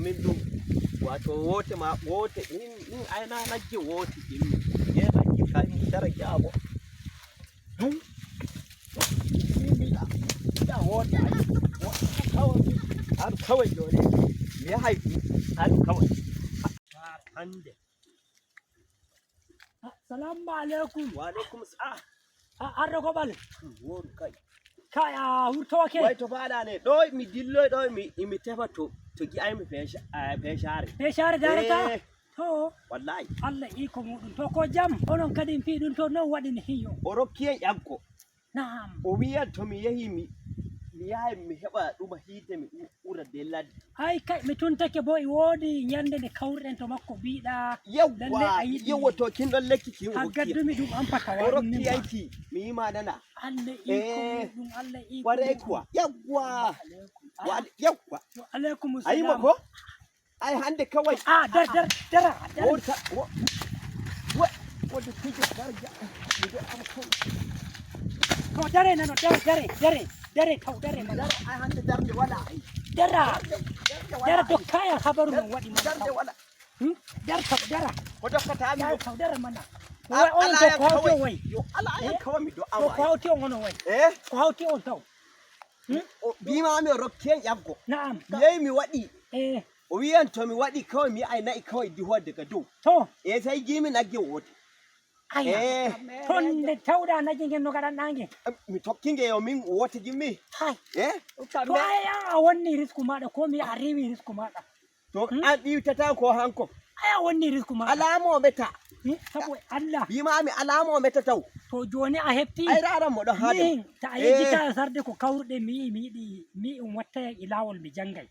min ɗum wato wote ma wote in aina nagge wote ɗimmi ye nagge ka in dara Ƴamol da wote har kawai jone me haifi har kawai hande Assalamu alaikum. wa alaikum salam An rago bal. woru kai Kai a hurto ke. wai to fada ne ɗo mi dilloy ɗo mi tefa to gi ay mi feshare Feshare darata. To wallahi Allah iko muɗum to ko jam onon kadi fi ɗum to non waɗi hiyo. o rokki en Ƴaggo Na'am. o wiyan to mi yahi mi yahay mi heɓa ɗuma hiide mi ɓura de ladde Ai kai mi tuntake bo i wodi nyande de kawrɗen to makko biɗa. yawwa to kin ɗon lekki kin Ha gaddumi ɗum an fata o rokki yanki mi yima nana Allah iko muɗum Allah iko. warai kuwa yawwa Wa alaikum ayi assalam. mako ai hande kawai Dara. wota wota kike darja mi do am ko To dare nano dare taw dare mana. ai hande darde wala ai Dara to kaya habaru non waɗi darde mana. wala Dara. ko dokkata mi Taw dara mana. Wai on to ko hawti wai. yo ala ay kawai mi do To ko am hawti on wai. Ko hawti on taw. bima mi rokki en Ƴaggo Na'am. yayi mi waɗi Eh. o wiyan to mi waɗi kawai mi ai na'i kawai diho daga dow To. sai gimi nagge wote Aya. Ton de tawda naji ngen no gadan nange. mi tokkinge yo min wote gimmi Hai. To to aya a wonni risku mada ko mi a rewi risku mada. an ɗiwtata ko hanko Aya wonni risku mada. alamo meta Sabo Allah. bima mi alamo meta taw To joni a hefti. ai raran mo ɗo haade Min ta yejita sarde ko kawrde mi watta ilawol mi jangay.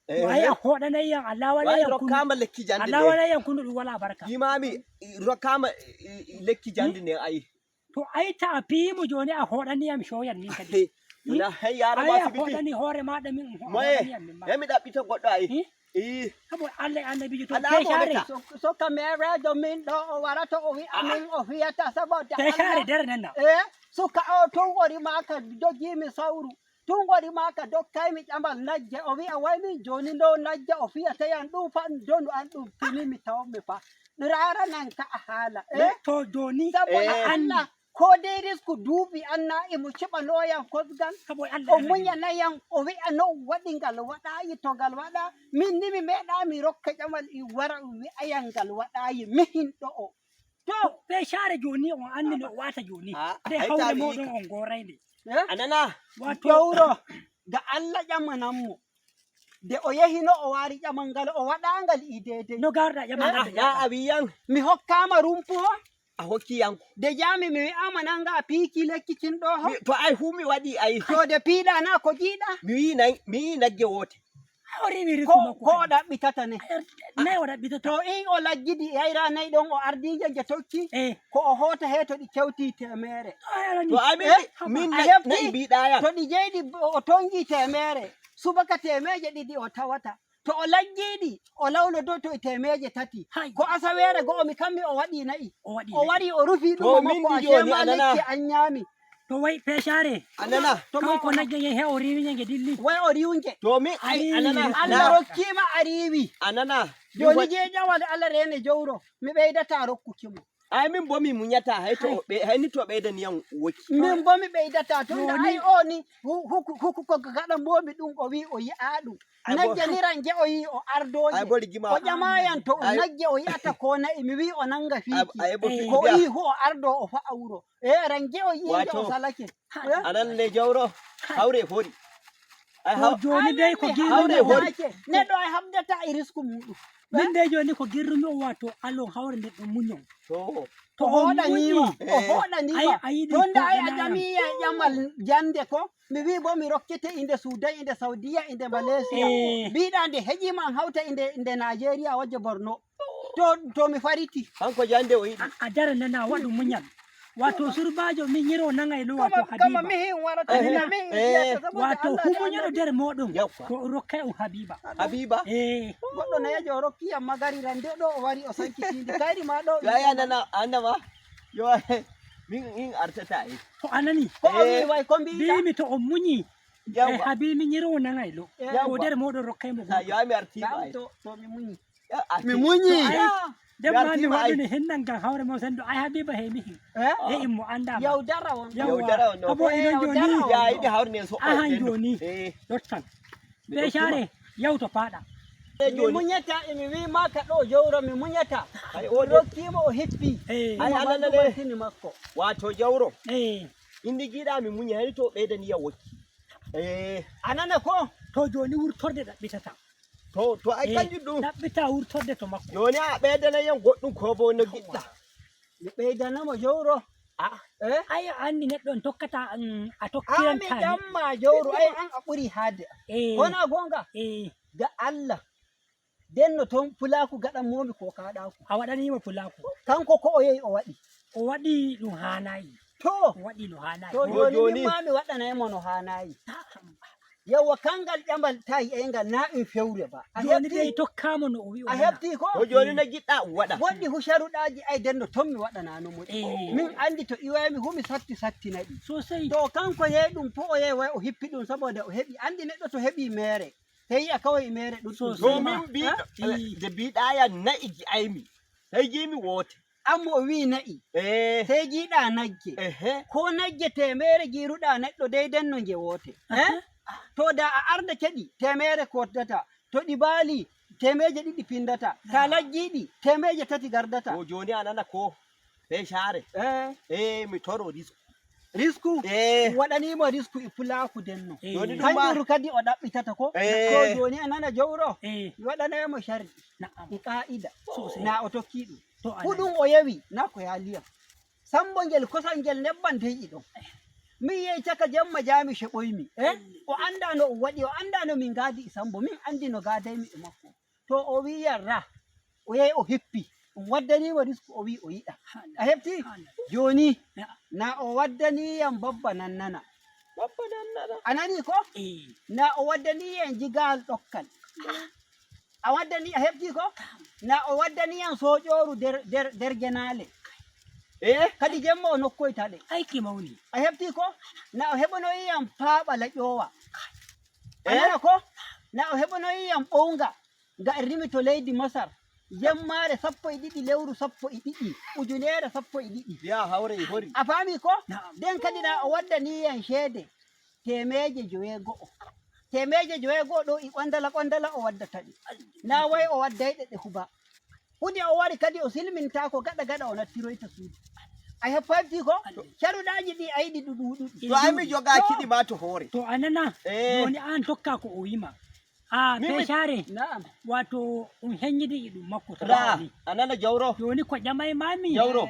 Wai a hoɗana yan Allah wala wai yan kunu. rokkama lekki jande Allah wala yan kunu ɗum wala barka. bima mi rokkama lekki jande ne ai To ai ta pimu joni a hoɗani yam shoyan ni kadi. na hay yara Ai ba a sibiti hoɗani hore maɗa min moye hoɗani yam min ma. mi ɗaɓɓita goɗɗo ai Sabo Allah annabi to Alamo feshare. meta. So kamera domin do warata o wi amin o fiyata saboda Feshare dare nan na. suka o tun wori maka dogi mi sauru tun wori maka dokkai mi Ƴamal najje o wi a wai min joni do najje o fiyata yan ɗum fa donu an ɗum tini mi taw mi fa rara nan ka a hala To joni saboda Allah ko dai risku duubi anna imu ciɓanoyan kosgal sabo Allah. o muñanayan o wi'a no waɗi ngal waɗayi to ngal waɗa min ni mi meeɗa mi rokka Ƴamal i wara wi'ayan ngal waɗayi mihin ɗo o To feshare joni on anni no wata joni. De ai hawle tabi moɗon on gorayde. anana Wato jowro ga Allah ƴamananmo de o yahino o wari ƴamal ngal o waɗangal i dede no garda yamma. ya abiyan mi hokkama rumpu ho a hokki yanko de jami mi wi'ama nanga a piiki lekki kin ɗo ho to ai fu mi waɗi ai to de piiɗa na ko jiiɗa mi yi nagge wote Hore mi ko risku ko o ɗaɓɓitata ne Nay wada bita to in o lajjidi yayra nayi ɗon o ardije je tokki ko o hota he to ɗi kewti temere to ami min a nayi hefti mbiɗaya to ɗi jeyɗi o tongi temere subaka temeje ɗiɗi o tawata to o lajjiɗi o lawlo dow to temeje tati ko asawere go mi kammi o waɗi nayi o wari o rufi ɗum makko a shema lekki an nyami to wai feshare anana to man ko nagge he o riwi nge dilli wai o riwunge to mi ai anana Allah rokkima a riwi anana joni je ƴawal Allah rene jowro mi ɓeydata rokkukimo ai min bo mi munyata hay ni to ɓeydaniyan woki min bo mi ɓeydata tunda ai o ni huku ko gaɗan bomi ɗum o wi o yi'a ɗum najjaniran je o yi o ardoje o ƴamayan to o nagge o yi'ata ko nayi mi wi o nanga fiiki ko yi hu o ardo o fa'a wuro ran je o yinde o salake anan le jawro hawre fori joni dai ko neɗɗo ay habdata e risku muɗum min dai joni ko girrumi o wato alon hawre nde ɗum muñon to hoɗanima tonda ay a ƴamiya Ƴamal jande ko mi wi bo mi rokkete inde Sudan inde Saudiya inde Malaysia mbiɗa nde heƴiman hawta inde Nigeria wajje Borno to mi fariti hanko jande o yiɗi a dara nana waɗu muñal wato surbajo min yiro nangay lo wato Habiba mihin warata wato humuñoɗo nder moɗon ko rokkay on Habiba goɗɗo nayajo o rokkiyam magarira nde ɗo o wari o sankitinde kayri ma ɗo yaya nana andama yo min in artata to anani ko o wi way ko mbiɗa bimi to on muñi habi min yiro nan ai lo ko der modo rokkay mo ya mi arti ba to mi munyi mi munyi dabba mi wadu ne hennan ga hawre mo sando ai habi ba he mi mo anda yaudara no abo ino joni ya idi hawre ne so a joni dottan be share yau to fada mi munyata mi wi maka do jawro mi munyata o rokki mo hippi ai alana ne tini makko wato jawro indi gida mi munya hari to be da niya woki anana ko to joni wurtorde da bitata to ai kanji dum da bita wurtorde to makko joni a be da na yan goddum ko bo no gidda mi be da na mo jawro ai anni neddon tokkata a tokkiran tani damma jawro ai an akuri hade kona gonga da Allah denno ton fulaku gadan momi ko kada ku a wadani ma fulaku kanko ko o yeyi o wadi dum hanayi to wadi no hanayi to joni ma mi wadana mo no hanayi yawa kangal ƴambal tayi engal na in fewre ba a joni dai tokkamo no o wi a hefti ko joni na gidda wada wodi husharudaji ai denno ton mi wadana no mo min andi to iwami humi satti nadi sosai to kanko yedum fo o yeyi way o hippi dum saboda o hebi andi neddo to hebi mere sai a kawai mere dum to min bi da bi daya na igi aimi sai gimi wote ammo wi na'i sai giɗa nagge ko nagge temere giruɗa neɗɗo dai denno nge wote to da a arda keɗi temere koddata to ɗi baali temeje ɗiɗi pindata ta laggiɗi temeje tati gardata o joni anana ko be share mi toro risku waɗanimo risku e fulaku denno joni ɗum kanjuru kadi o ɗaɓɓitata ko joni anana jawro mi waɗanaymo shardi e ka'ida na o tokki ɗum huɗum o yawi na ko yaliyam sambo ngel kosal ngel nebban deyi ɗon min yehi caka jamma jami sheɓoymi o anda no o waɗi o anda no min gaadi e sambo min andi no gadaymi e makko to o wi yarra o yehi o hippi ɗum waddanimo risku o wi o yiɗa a hefti joni na o waddaniyam babba nannana a nani ko na o waddaniyam jigal ɗokkal a waddani a hefti ko na o waddaniyam soƴoru der genale kadi jemma o nokkoytaɗe aiki mawni a hefti ko na o heɓanoyiyam paaɓa laƴowa anana ko na o heɓanoyiyam ɓownga nga e rimi to leydi masar jemmare 12 lewru 12 ujunere 12 ya hawre e hori a faami ko den kadi na o waddaniyam ceede temeje 9 temeje 9 ɗo i ƙondala o waddata ɗi na way o waddayɗe ɗe huba hude o wari kadi o silminta ko gaɗa o nattiroyta suudu a hefti ko caruɗaji ɗi a yiɗi ɗuɗuɗuɗi to ai mi joga kiɗi ma to hore to anana joni an tokka ko o yima peshare wato henyidi ɗum makko ra anana jawro joni ko ƴamay mami jawro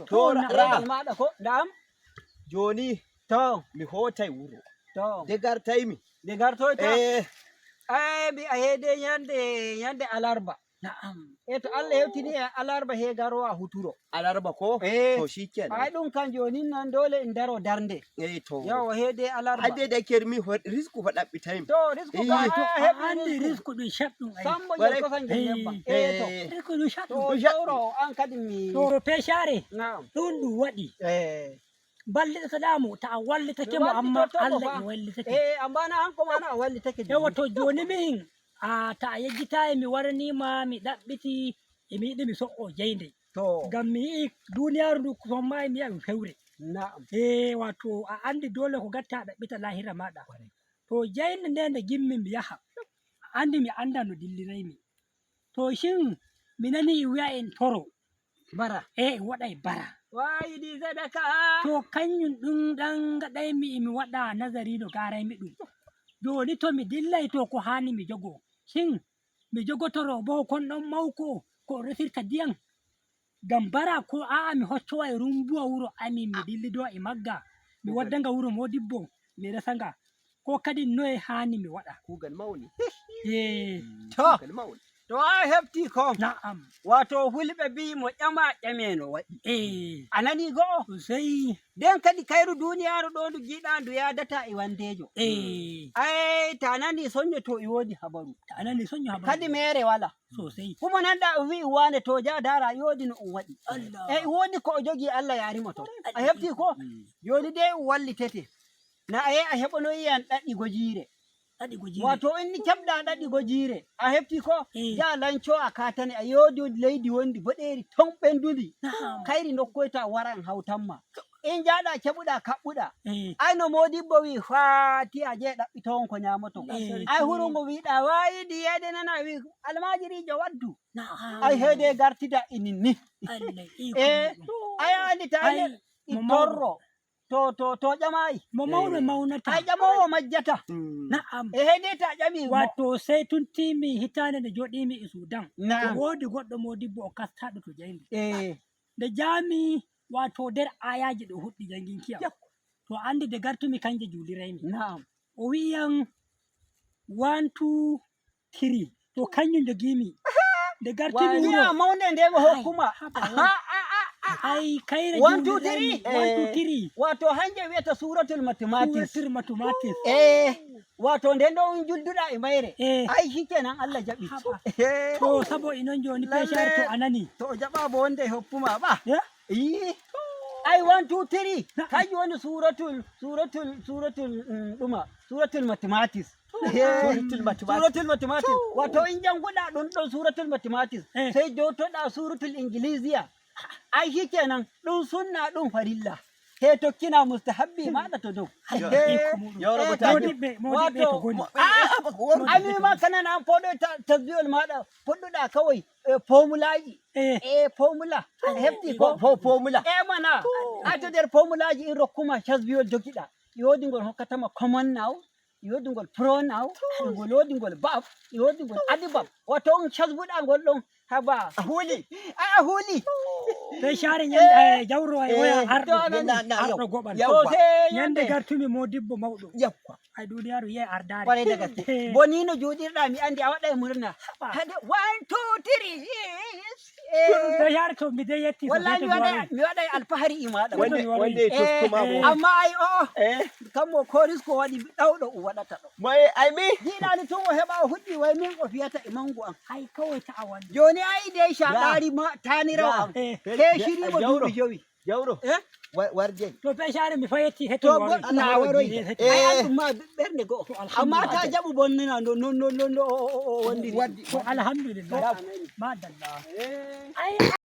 to ragal maɗa ko dam joni to mi hotay wuro to de gartaymi de gartoyta bi a heede yande alarba na'am to Allah hewtini alarba he garowa huturo alarba ko to shikenan ai ɗum kan joni nan dole en daro darnde to yawa heede alarba ade da kermi risku fa ɗaɓɓitaymi to risku ka andi risku ɗum shaɗɗum ay sambo je ko san nebba to risku ɗum shaɗɗum to jawro an kadi mi to peshare na'am ɗum waɗi ballitataɗamo ta a wallitake mo amma Allah e wallitake ambana hanko mana a wallitake yawa to joni min ta a yejjitayi mi waranima mi ɗaɓɓiti emi yiɗi mi so'o jeyde to ngam mi yi'i duniyaru ndu son ma mi yi'a ɗum fewre na'am wato a andi dole ko gatta a ɗaɓɓita lahira maɗa to jeyde nde gimmi mi yaha andi mi anda no dilliraymi to shin mi nani wi'a en toro bara waɗay bara wayiɗi sadaka to kañum ɗum ɗan gaɗaymi mi waɗa nazari no garaymi ɗum joni to mi dillay to ko hani mi jogo shin mi jogotoro bo kon ɗon mawko ko resirta ndiyam ngam bara ko a'a mi hoccowa e rumbuwa wuro amin mi dillido e magga mi waddanga wuro modibbo mi resanga ko kadi noye hani mi waɗa kugal mawni kugal mawni to a hefti ko na'am wato Fulbe bi mo ƴama ƴameno waɗi a nani go'o sey den kadi kayru duniyaru ɗo ndu giɗa ndu yadata e wandejo ai ta nani sonyo to i wodi habaru kadi mere wala sosai kuma nanda o wi wane to ja dara yodi no on waɗi i wodi ko o jogi Allah yarimo to a hefti ko joni de wallitete na aye a heɓano yiyan ɗaɗi gojire wato inni keɓɗa ɗaɗi gojire a hefti ko ja lanco a katane a yodi leydi wondi boɗeri ton ɓendudi kayri nokkoyta waran hawtanma in jaɗa keɓuɗa kaɓɓuɗa ai no modibbo wi fati a je ɗaɓɓi tawon ko ñamoto ai hurungo wiɗa wayidi yede nana wi almajirijo waddu ai hede gartida ininni ai andi tane torro to ƴamayi mo mawɗo mawnata ai ƴamowo majjata na'am hede ta ƴami wato sey tun timi hitande nde joɗimi e Sudan wodi goɗɗo modibbo o kastaɗo to jayndi nde jami wato nder ayaji ɗo huɗɗi janginkiyam to andi nde gartumi kanje juliraymi o wi'iyam 1 2 3 to kanjum jogimi nde gartumi wuro mawnde ndego hokkuma ai kayre 1 2 3 1 2 3 wato hanje wiyata suratul mathematics wato nden ɗo julduɗa e mayre ai shikenan Allah jaɓi to sabo inon joni peshare to anani to o jaɓa bo wonde hoppuma ba ai 1 2 3 kanjum woni suratul mathematics suratul mathematics wato in janguɗa ɗum ɗon suratul mathematics sai jotoɗa suratul ingilisiya ai shikenan ɗum sunna ɗum farilla he tokkina mustahabbi maɗa to dow amima kanana an poɗo tasbiol maɗa poɗɗuɗa kawai formulaji formula hefti formula mana a to nder formulaji in rokkuma tasbiol jogiɗa yodi ngol hokkatama common now yodi ngol pronoun wodi ngol bab yodi ngol adverb wato on casbuɗa ngol ɗon haba a huuli sai share nyande jawro ay waya ardo gobal nyande gartumi modibbo mawɗo ay duniyaru ye ardare bare daga boni no jodirɗa mi andi a waɗa murna hade 1 2 3 sai share to mi dai yetti wallahi mi waɗa alfahari imaɗa wonde tokkuma amma ai kammo koris ko waɗi ɗawɗo o waɗata ɗo mai ai mi jiɗani to o heɓa o huɗɗi way min o fiyata e mangu am ai kawai ta awan joni ai dai shaɗari ma tanirawo am he shirimo duuɓi jowi jawro warje to pe share mi fayetti hetto na waroy ai andum ma ɓernde go amma ta jaɓu bonnina no wondiri to alhamdulillah madalla